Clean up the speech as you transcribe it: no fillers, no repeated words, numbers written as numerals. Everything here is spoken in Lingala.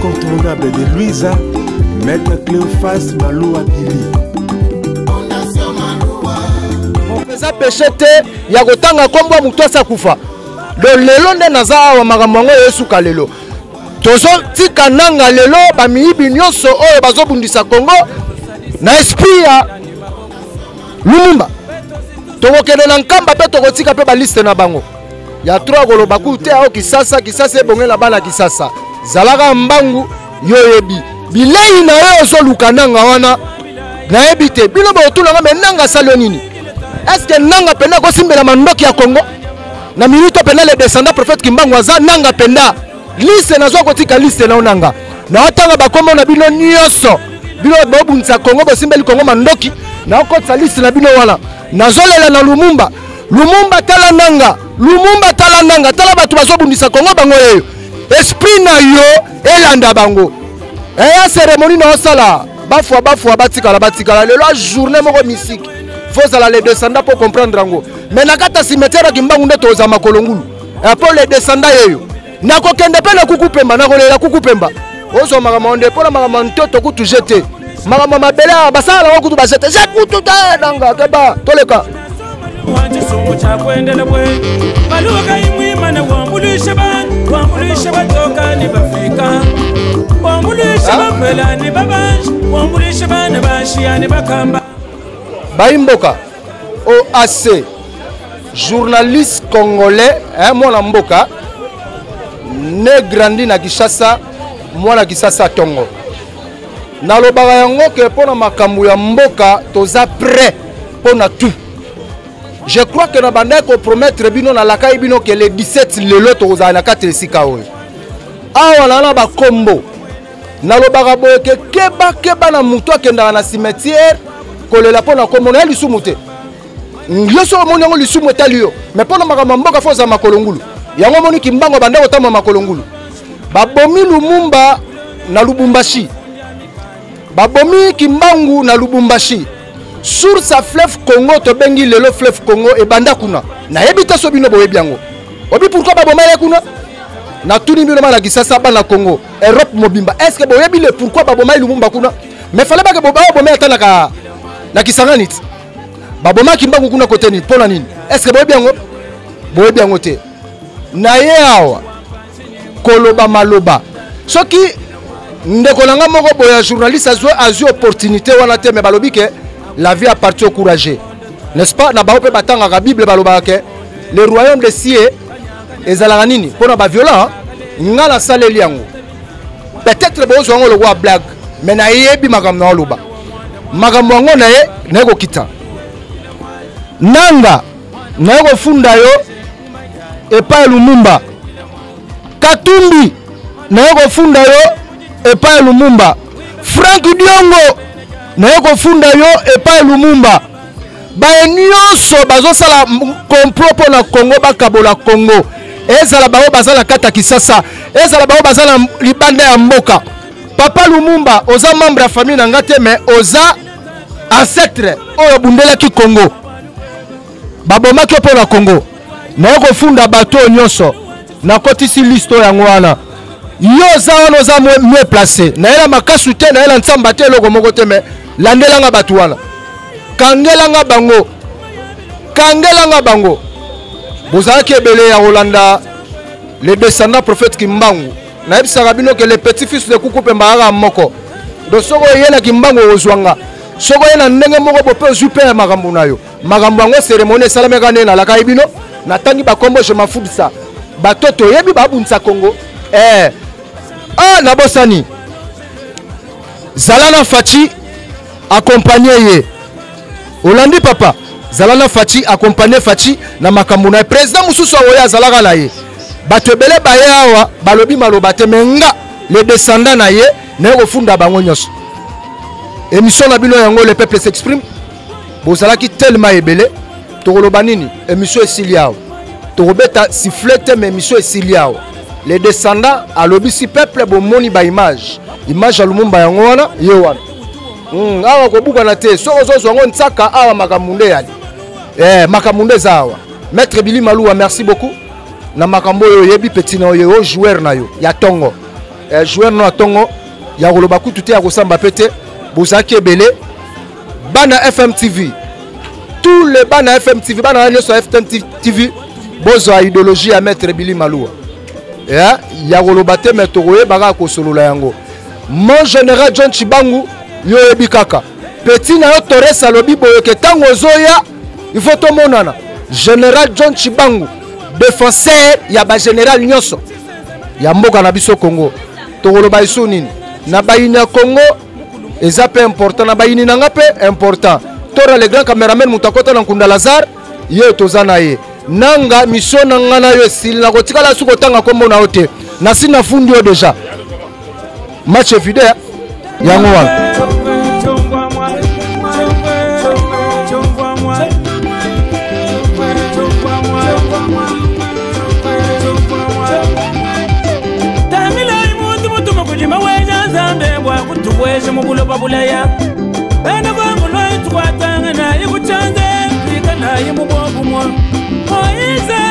l'incontournable de Louisa, Maître Cléophas Maloua Billy. Eza péché te ya kotanga kombo mutu asakufa. Le lelo nde naza awa makambo yango esuka lelo. Tozo tika nanga lelo bamiyibi nyonso oyo bazobundisa Congo na esprit ya Lumumba. Tokokende na nkamba pe tokotika pe baliste na bango. Ya 3 koloba ku te ao Kisasa ebongela bana Kisasa. Zalaka mbangu yoyebi. Bilei na yo ozoluka nanga wana na ebite. Bino ba otulanga me nanga salo nini? Est-ce que nanga penda ko simbela mandoki ya Congo? Na minuto penda le descendant prophète Kimbangu aza nanga penda. Liste na zo kotika liste na onanga. Na otanga bakombo na bino nyonso. Bino bobunza Congo bo simbeli Congo mandoki. Na okotsa liste na bino wana. Nazolela na Lumumba. Lumumba tala nanga. Lumumba tala nanga. Tala batu bazobundisa Congo bango yeyo. Esprit na yo elanda bango. Eya cérémonie na osala. Bafwa batikala. Le la journée moko mystique. Faut aller les descendants pour comprendre ngo. Mais nakata cimetière Kimbangu ndeto za makolongulu. Et pour les descendants yeyo. Nako kende pe na kukupemba, nako lela kukupemba. Ozo makamonde pour la makamonto to kutu jeter. Makama mabela basala ko kutu basete. Je kutu ta nanga keba toleka. Wanje songo cha kwendele bwe. Maluka imwima na wambulisha batoka ni bafika. Wambulisha bafela ni babanji. Wambulisha bana bashia ni bakamba. Baimboka OAC, journaliste congolais, mwana mboka, né grandi na Kinshasa, mwana Kinshasa Tongo. Nalobaka yango ke pona makambo ya mboka toza prêt pona tout. Je crois que na banda ko promettre bino na lakai bino que le 17 lelo toza na kati esika oyo. Awa na ba kombo. Nalobaka boye ke keba na mutu akenda na cimetière. Kolela pona komona lisumu te. Ngioso moni yango lisumu etalio. Mais pona makambo mboka foza makolongulu. Yango moni Kimbangu banda kotama makolongulu. Babomi Lumumba na Lubumbashi. Babomi Kimbangu na Lubumbashi. Sur sa fleuve Congo to bengi lelo fleuve Congo e banda kuna. Na yebita so bino boyebi yango. Obi pourquoi baboma ya kuna? Na tuni bino mala Kisasa bana Congo. Europe mobimba. Est-ce que boyebi le pourquoi baboma Lumumba kuna? Mais fallait pas que baboma atanaka na Kisangani baboma Kimbangu kuna kote ni pona nini? Est-ce que boyebi yango te? Na ye awa koloba maloba soki ndeko nanga moko boya journaliste azwi opportunité wana te me balobi ke la vie appartient au courageux, n'est-ce pas? Na ba pe batanga ka Bible baloba ke le royaume des cieux ezalaka nini pona ba violent ngala saleli yango peut-être bozo yango le blague mais na yebi makambo na loba makambo yango na ye na ko kita nanga na ko funda yo epa Lumumba Katumbi na ko funda yo epa Lumumba Frank Diongo na ko funda yo epa Lumumba ba nyonso bazosala complot pour na Congo bakabola Congo ezala bao bazala kata Kisasa ezala bao bazala libanda ya mboka. Papa Lumumba oza membre ya famille na ngate mais oza ancêtre oyo bundela ki Congo baboma ki po na Congo na ko funda bato nyonso na kotisi listo yango wana yo za wana oza mieux placé na ela makasu te na ela ntsamba te loko moko te mais landelanga bato wana kangelanga bango bozalaki ebele ya Rolanda les descendants prophète Kimbangu na ebisaka bino que les petits-fils de Kukupemba aga moko do soko yena Kimbangu ozwanga soko yena ndenge moko bope zupe makambo na yo makambo yango cérémonie salameka nena la kaibino na tangi bakombo je m'en fous de ça batoto yebi babunza Congo na bosani Zalana Fachi accompagné ye Olandi papa Zalana Fachi accompagné Fachi na makambo na président mususu oya zalaka na ye bato ebele baye awa balobi maloba te menga les descendants na ye na ko funda bango nyonso émission na bino yango le peuple s'exprime bozalaki tellement ebele tokoloba nini émission esiliao tokobeta sifflette mais émission esiliao les descendants alobi si peuple bomoni ba image ya Lumumba yango wana ye wana awa ko buka na te soko zozo ngo ntsaka awa makamunde yali makamunde zawa maître Billy Maloua merci beaucoup na makambo yo yebi petit na yo joueur na yo ya Tongo joueur no atongo ya koloba kutu te ya kosamba pete bozaki ebele bana FM TV tous les bana FM TV bana nyoso FM TV bozo a idéologie à maître Billy Maloua ya koloba te mais tokoye baka kosolola yango mon général John Chibangu yo ebikaka petit na yo Torres alobi boyoke tango zoya il faut to monana général John Chibangu défenseur ya ba général nyoso ya mboka na biso Congo tokoloba iso nini na bayini ya Congo eza pe important na bayini nanga pe important tora le grand cameraman mutakota na Nkunda Lazare ye tozana ye nanga mission nanga na yo sil na kotikala suko tanga kombo na ote na sina fundi yo déjà match video yango wana kutuweze mubuloba bulaya bana bangu lwetwatanga naye kutanze kwika naye mubwobumwa oize